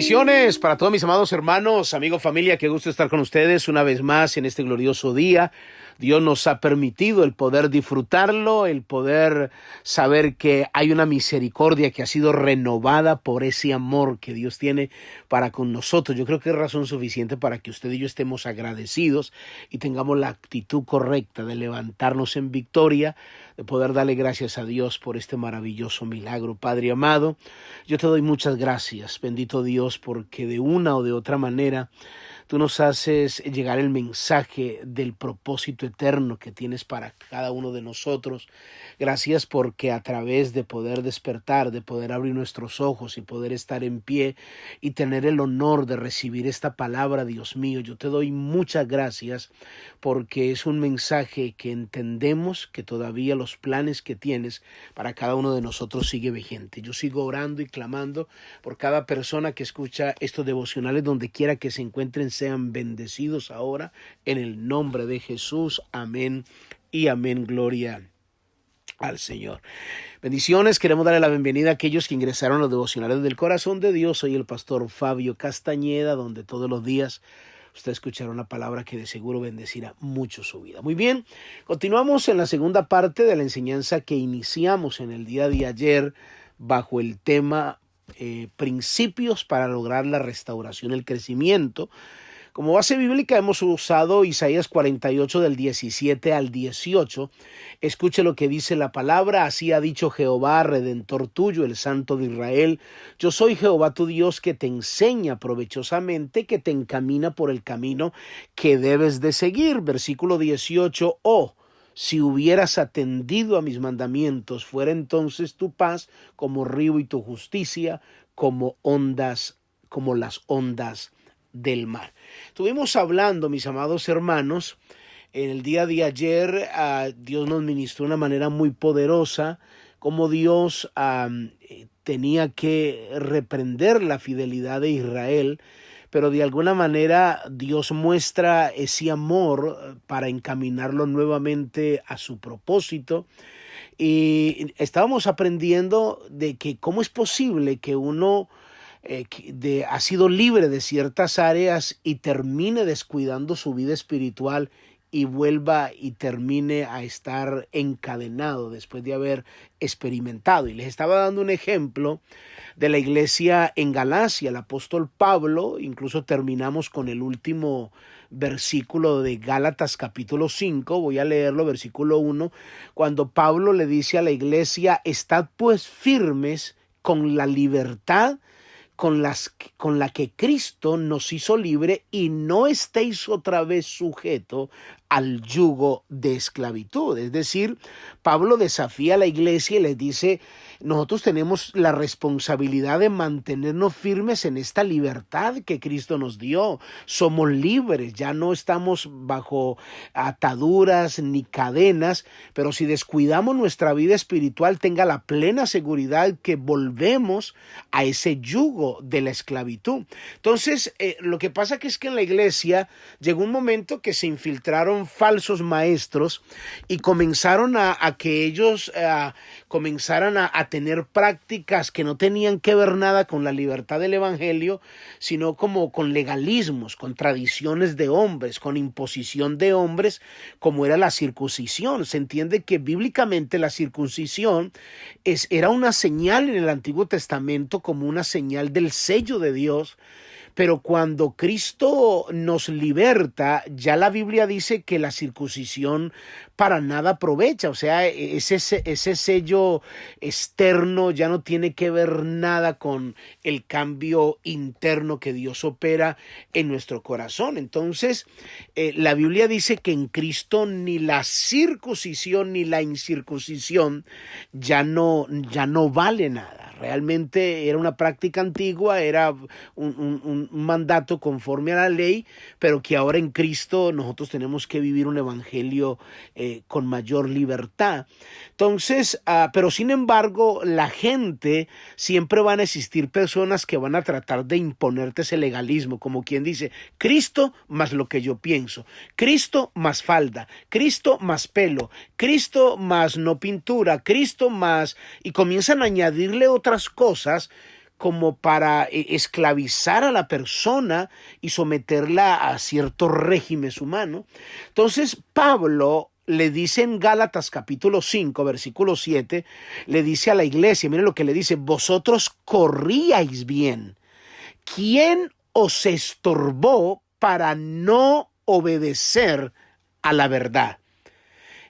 Bendiciones para todos mis amados hermanos, amigos, familia, qué gusto estar con ustedes una vez más en este glorioso día. Dios nos ha permitido el poder disfrutarlo, el poder saber que hay una misericordia que ha sido renovada por ese amor que Dios tiene para con nosotros. Yo creo que es razón suficiente para que usted y yo estemos agradecidos y tengamos la actitud correcta de levantarnos en victoria, de poder darle gracias a Dios por este maravilloso milagro. Padre amado, yo te doy muchas gracias, bendito Dios, porque de una o de otra manera tú nos haces llegar el mensaje del propósito eterno que tienes para cada uno de nosotros. Gracias porque a través de poder despertar, de poder abrir nuestros ojos y poder estar en pie y tener el honor de recibir esta palabra, Dios mío, yo te doy muchas gracias porque es un mensaje que entendemos que todavía los planes que tienes para cada uno de nosotros sigue vigente. Yo sigo orando y clamando por cada persona que escucha estos devocionales donde quiera que se encuentren, sean bendecidos ahora en el nombre de Jesús. Amén y amén. Gloria al Señor. Bendiciones, queremos darle la bienvenida a aquellos que ingresaron a los devocionales del corazón de Dios. Soy el pastor Fabio Castañeda, donde todos los días usted escuchará una palabra que de seguro bendecirá mucho su vida. Muy bien, continuamos en la segunda parte de la enseñanza que iniciamos en el día de ayer bajo el tema principios para lograr la restauración, el crecimiento. Como base bíblica hemos usado Isaías 48 del 17 al 18. Escuche lo que dice la palabra. Así ha dicho Jehová, Redentor tuyo, el Santo de Israel. Yo soy Jehová tu Dios, que te enseña provechosamente, que te encamina por el camino que debes de seguir. Versículo 18. Si hubieras atendido a mis mandamientos, fuera entonces tu paz como río y tu justicia como las ondas del mar. Estuvimos hablando, mis amados hermanos, en el día de ayer, Dios nos ministró de una manera muy poderosa, como Dios tenía que reprender la fidelidad de Israel, pero de alguna manera Dios muestra ese amor para encaminarlo nuevamente a su propósito. Y estábamos aprendiendo de que cómo es posible que uno ha sido libre de ciertas áreas y termine descuidando su vida espiritual y vuelva y termine a estar encadenado después de haber experimentado. Y les estaba dando un ejemplo de la iglesia en Galacia, el apóstol Pablo. Incluso terminamos con el último versículo de Gálatas capítulo 5, voy a leerlo, versículo 1, cuando Pablo le dice a la iglesia: estad pues firmes con la libertad con la que Cristo nos hizo libre, y no estéis otra vez sujeto al yugo de esclavitud. Es decir, Pablo desafía a la iglesia y les dice: nosotros tenemos la responsabilidad de mantenernos firmes en esta libertad que Cristo nos dio. Somos libres, ya no estamos bajo ataduras ni cadenas, pero si descuidamos nuestra vida espiritual, tenga la plena seguridad que volvemos a ese yugo de la esclavitud. Entonces, lo que pasa es que en la iglesia llegó un momento que se infiltraron falsos maestros y comenzaron a que ellos comenzaran a tener prácticas que no tenían que ver nada con la libertad del evangelio, sino como con legalismos, con tradiciones de hombres, con imposición de hombres, como era la circuncisión. Se entiende que bíblicamente la circuncisión era una señal en el Antiguo Testamento, como una señal del sello de Dios. Pero cuando Cristo nos liberta, ya la Biblia dice que la circuncisión para nada aprovecha. O sea, ese sello externo ya no tiene que ver nada con el cambio interno que Dios opera en nuestro corazón. Entonces, la Biblia dice que en Cristo ni la circuncisión ni la incircuncisión ya no vale nada. Realmente era una práctica antigua, era un mandato conforme a la ley, pero que ahora en Cristo nosotros tenemos que vivir un evangelio con mayor libertad. Entonces, pero sin embargo, la gente, siempre van a existir personas que van a tratar de imponerte ese legalismo, como quien dice: Cristo más lo que yo pienso, Cristo más falda, Cristo más pelo, Cristo más no pintura, Cristo más, y comienzan a añadirle otras cosas como para esclavizar a la persona y someterla a ciertos regímenes humanos. Entonces Pablo le dice en Gálatas capítulo 5, versículo 7, le dice a la iglesia, miren lo que le dice: vosotros corríais bien. ¿Quién os estorbó para no obedecer a la verdad?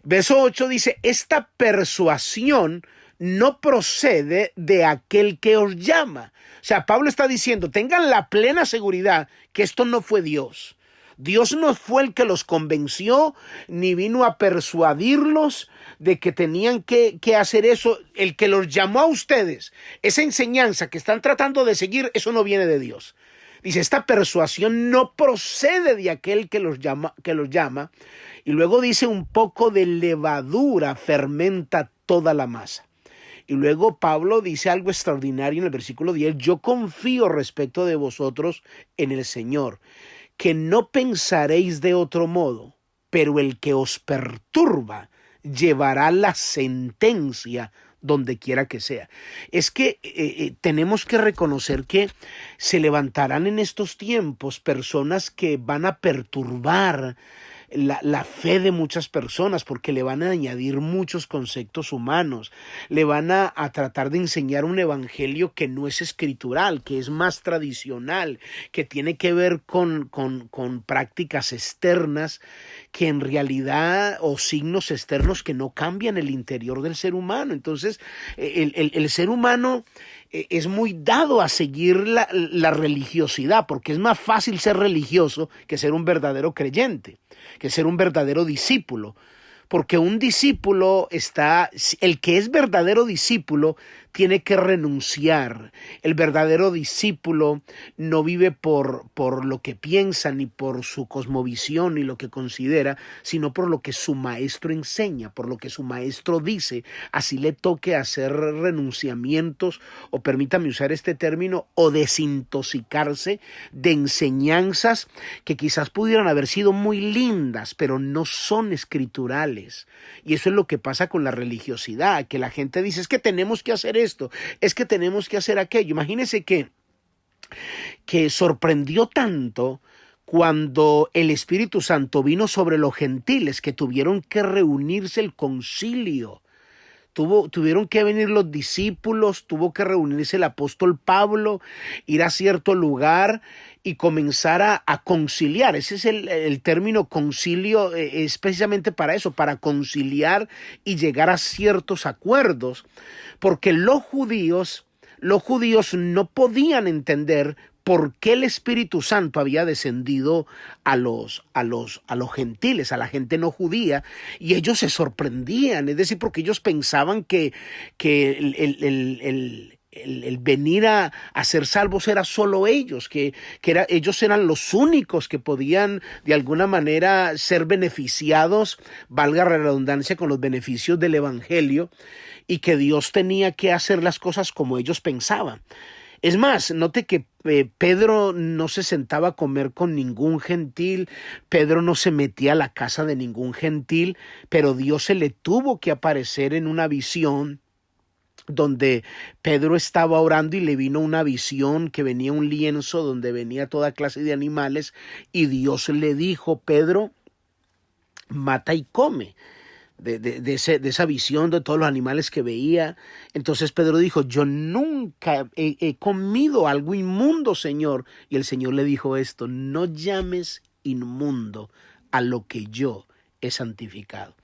Verso 8 dice: esta persuasión no procede de aquel que os llama. O sea, Pablo está diciendo, tengan la plena seguridad que esto no fue Dios. Dios no fue el que los convenció, ni vino a persuadirlos de que tenían que hacer eso. El que los llamó a ustedes, esa enseñanza que están tratando de seguir, eso no viene de Dios. Dice, esta persuasión no procede de aquel que los llama. Y luego dice, un poco de levadura fermenta toda la masa. Y luego Pablo dice algo extraordinario en el versículo 10, yo confío respecto de vosotros en el Señor, que no pensaréis de otro modo, pero el que os perturba llevará la sentencia donde quiera que sea. Es que tenemos que reconocer que se levantarán en estos tiempos personas que van a perturbar la fe de muchas personas, porque le van a añadir muchos conceptos humanos, le van a tratar de enseñar un evangelio que no es escritural, que es más tradicional, que tiene que ver con prácticas externas, que en realidad, o signos externos que no cambian el interior del ser humano. Entonces, el ser humano es muy dado a seguir la religiosidad, porque es más fácil ser religioso que ser un verdadero creyente, que ser un verdadero discípulo. Porque un discípulo el que es verdadero discípulo tiene que renunciar. El verdadero discípulo no vive por lo que piensa, ni por su cosmovisión, ni lo que considera, sino por lo que su maestro enseña, por lo que su maestro dice. Así le toque hacer renunciamientos, o permítame usar este término, o desintoxicarse de enseñanzas que quizás pudieran haber sido muy lindas, pero no son escriturales. Y eso es lo que pasa con la religiosidad, que la gente dice, es que tenemos que hacer esto, es que tenemos que hacer aquello. Imagínense que sorprendió tanto cuando el Espíritu Santo vino sobre los gentiles, que tuvieron que reunirse el concilio. Tuvieron que venir los discípulos, tuvo que reunirse el apóstol Pablo, ir a cierto lugar y comenzar a conciliar. Ese es el término concilio, es precisamente para eso, para conciliar y llegar a ciertos acuerdos, porque los judíos no podían entender por qué el Espíritu Santo había descendido a los gentiles, a la gente no judía, y ellos se sorprendían, es decir, porque ellos pensaban que el venir a ser salvos era solo ellos, ellos eran los únicos que podían de alguna manera ser beneficiados, valga la redundancia, con los beneficios del evangelio, y que Dios tenía que hacer las cosas como ellos pensaban. Es más, note que Pedro no se sentaba a comer con ningún gentil, Pedro no se metía a la casa de ningún gentil, pero Dios se le tuvo que aparecer en una visión donde Pedro estaba orando y le vino una visión que venía un lienzo donde venía toda clase de animales, y Dios le dijo, Pedro, mata y come. De esa visión de todos los animales que veía. Entonces Pedro dijo, yo nunca he comido algo inmundo, Señor. Y el Señor le dijo esto, no llames inmundo a lo que yo he santificado.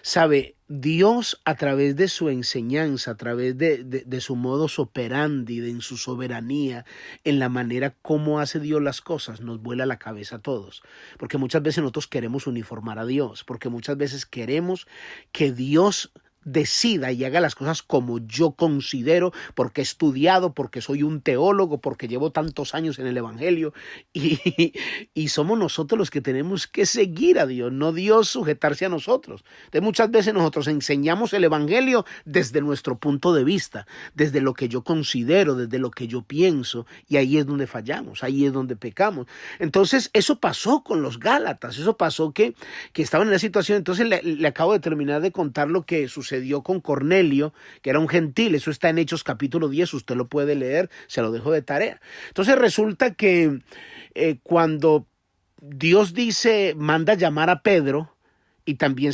Sabe, Dios, a través de su enseñanza, a través de su modus operandi, en su soberanía, en la manera como hace Dios las cosas, nos vuela la cabeza a todos. Porque muchas veces nosotros queremos uniformar a Dios, porque muchas veces queremos que Dios decida y haga las cosas como yo considero, porque he estudiado, porque soy un teólogo, porque llevo tantos años en el evangelio, y somos nosotros los que tenemos que seguir a Dios, no Dios sujetarse a nosotros. Entonces muchas veces nosotros enseñamos el evangelio desde nuestro punto de vista, desde lo que yo considero, desde lo que yo pienso, y ahí es donde fallamos, ahí es donde pecamos. Entonces eso pasó con los Gálatas, eso pasó que estaban en la situación. Entonces le acabo de terminar de contar lo que sucedió sucedió con Cornelio, que era un gentil. Eso está en Hechos capítulo 10, usted lo puede leer, se lo dejo de tarea. Entonces resulta que cuando Dios dice, manda llamar a Pedro, y también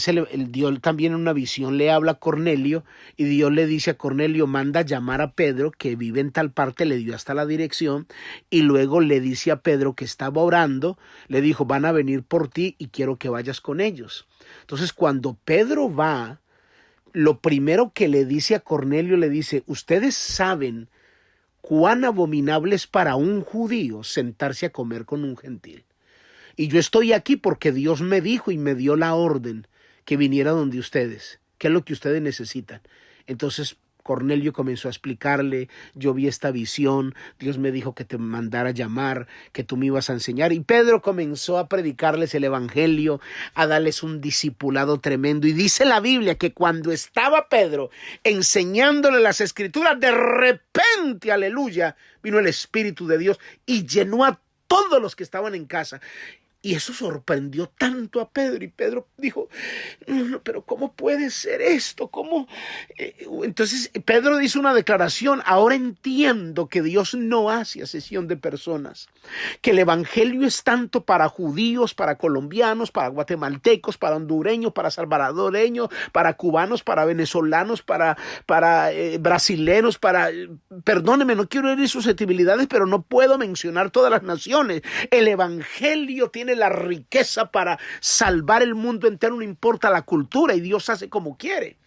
Dios también en una visión le habla a Cornelio, y Dios le dice a Cornelio, manda llamar a Pedro, que vive en tal parte, le dio hasta la dirección, y luego le dice a Pedro que estaba orando, le dijo, van a venir por ti y quiero que vayas con ellos. Entonces cuando Pedro va, lo primero que le dice a Cornelio, le dice, ustedes saben cuán abominable es para un judío sentarse a comer con un gentil. Y yo estoy aquí porque Dios me dijo y me dio la orden que viniera donde ustedes. ¿Qué es lo que ustedes necesitan? Entonces Cornelio comenzó a explicarle, yo vi esta visión, Dios me dijo que te mandara a llamar, que tú me ibas a enseñar. Y Pedro comenzó a predicarles el evangelio, a darles un discipulado tremendo. Y dice la Biblia que cuando estaba Pedro enseñándole las escrituras, de repente, aleluya, vino el Espíritu de Dios y llenó a todos los que estaban en casa. Y eso sorprendió tanto a Pedro, y Pedro dijo, no, pero ¿cómo puede ser esto? ¿Cómo? Entonces Pedro dice una declaración, ahora entiendo que Dios no hace acepción de personas, que el evangelio es tanto para judíos, para colombianos, para guatemaltecos, para hondureños, para salvadoreños, para cubanos, para venezolanos, para brasileños, perdóneme, no quiero herir susceptibilidades, pero no puedo mencionar todas las naciones. El evangelio tiene la riqueza para salvar el mundo entero, no importa la cultura, y Dios hace como quiere.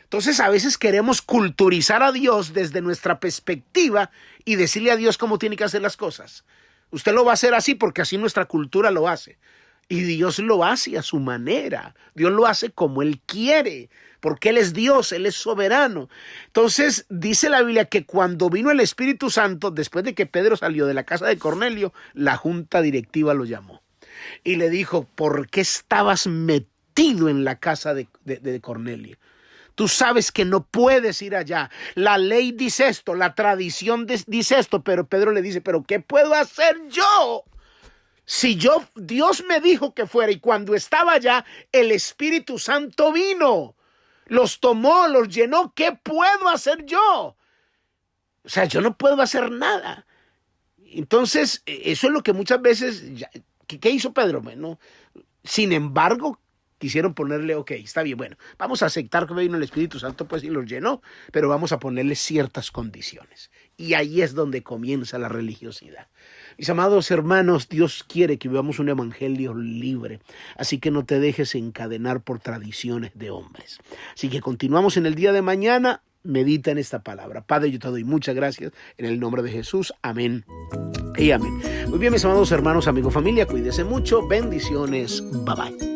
Entonces a veces queremos culturizar a Dios desde nuestra perspectiva y decirle a Dios cómo tiene que hacer las cosas. Usted lo va a hacer así porque así nuestra cultura lo hace. Y Dios lo hace a su manera. Dios lo hace como Él quiere, porque Él es Dios, Él es soberano. Entonces dice la Biblia que cuando vino el Espíritu Santo, después de que Pedro salió de la casa de Cornelio, la junta directiva lo llamó y le dijo, ¿por qué estabas metido en la casa de Cornelio? Tú sabes que no puedes ir allá. La ley dice esto, la tradición dice esto, pero Pedro le dice, ¿pero qué puedo hacer yo? Si Dios me dijo que fuera, y cuando estaba allá, el Espíritu Santo vino, los tomó, los llenó. ¿Qué puedo hacer yo? O sea, yo no puedo hacer nada. Entonces, eso es lo que muchas veces... ¿Qué hizo Pedro? Bueno, sin embargo, quisieron ponerle, ok, está bien, bueno, vamos a aceptar que vino el Espíritu Santo, pues, y los llenó, pero vamos a ponerle ciertas condiciones. Y ahí es donde comienza la religiosidad. Mis amados hermanos, Dios quiere que vivamos un evangelio libre, así que no te dejes encadenar por tradiciones de hombres. Así que continuamos en el día de mañana. Medita en esta palabra. Padre, yo te doy muchas gracias en el nombre de Jesús. Amén y amén. Muy bien, mis amados hermanos, amigos, familia, cuídese mucho. Bendiciones. Bye bye.